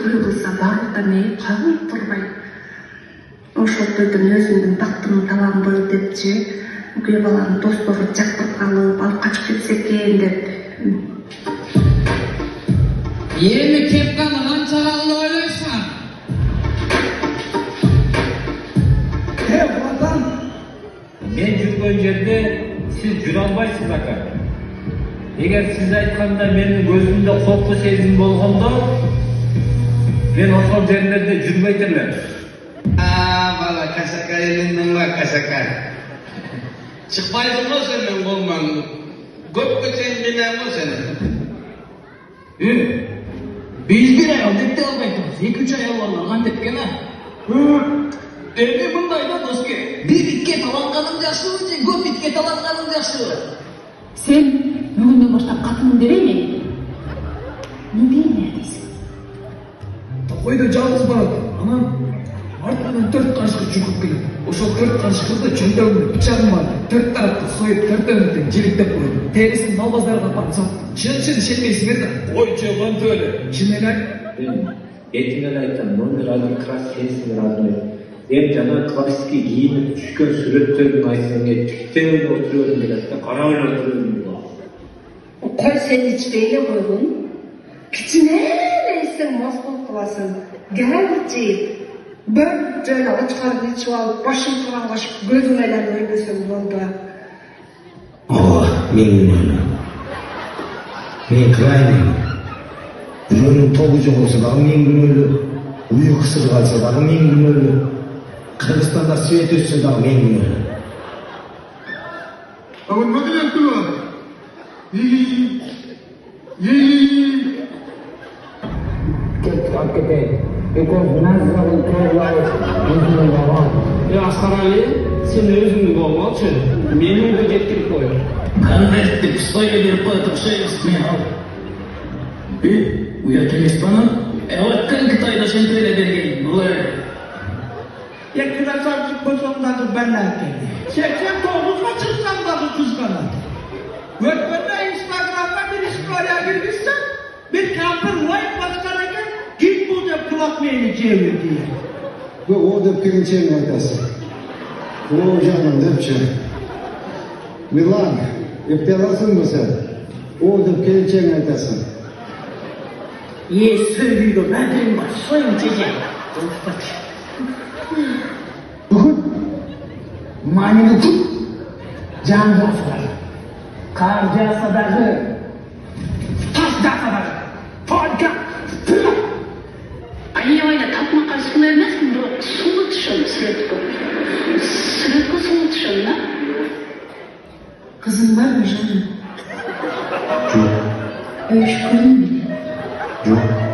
той кылса барлыкта мени кагылып турбайт. Ошол тойдон өзүмдүн бактымды табамбы депчи, күйөө баланын достору жактырып калып, алып качып кетсе экен деп. Эми кепканы канча калды ойлойсуң? Ватан, Мен жүргөн жерде сиз жүрө албайсыз ака. Эгер сиз айтканда менин көзүмдө корку сезим болгондо, мен ошол жерлерде жүрбөйт элем. бала касака элиңдин ба касака. Чыкпайсың го сенин колуңан. Көпкө чейин менен го сен. Биз бир аял деп те албайтынбыз. 2-3 аял болгон кантип экен а? Эми мындай да доске. Бир итке таланганың жакшыбы же көп итке таланганың жакшыбы? Сен бүгүндөн баштап катының берейми? Не дейсиң? Койдо жалгыз барат. Анан артынан 4 кашык чукуп келет. Ошол 4 кашыкты чөйдөгүнө бычагым бар. 4 тарапты союп, 4-төн жиликтеп коюп. Терисин малбаздарга апарып сатып. Чын ишенбейсиңер да. Ойчу конту эле. Чын эле. Этиңер айтам, номер 1 класс сенсиңер азмай. Эми жана классикке кийинип түшкөн сүрөттөрүн айтсаң, тиктен отуруyorum делет да, карап эле отуруyorum. Кой сен ичпей эле койгун. Кичине эле мас болуп каласың. Гәрчи бір жайлы ачкарды ичип алып, башың караңгашып, көзүң айланып өлбөсөң болду. Мен кырайын. Жүрөгүнүн тогу жоголсо дагы мен күнөөлүү. Уйкусу калса дагы мен күнөөлүү. Кыргызстанда свет өссө дагы мен күнөөлүү. Вот смотри, кто. Аскар Али, сен өзүңдү болмочу. Менин де жеткирип кой. Конверттип стойга берип коет окшойбуз мен ал. Уят эмес бана? Өткөн Кытайда ошентип эле берген. Булар. Yakında sarkıp bozulmadı benler geldi. 89'a çıksam da bu kızganadı. Ötmende Instagram'da bir istoriya girmişsen, bir kampır like başkanıken git bu da kulak neyini çevir diye. O da pirinçeğin arkası. O canım depçe. Milan, iptalasın mı sen? O da pirinçeğin arkası. Söylüyor, ben benim başlayayım çiçek. Manini tut, can dostlar. Kar jasa dağı, taş jasa dağı, vodka, pıla. Аябайда тапма каршылы эмесмин, бирок суу түшөм Светко. Светко суу түшөм да. Кызың барбы жаным? Жоқ. Өшкүрүм менен. Жоқ.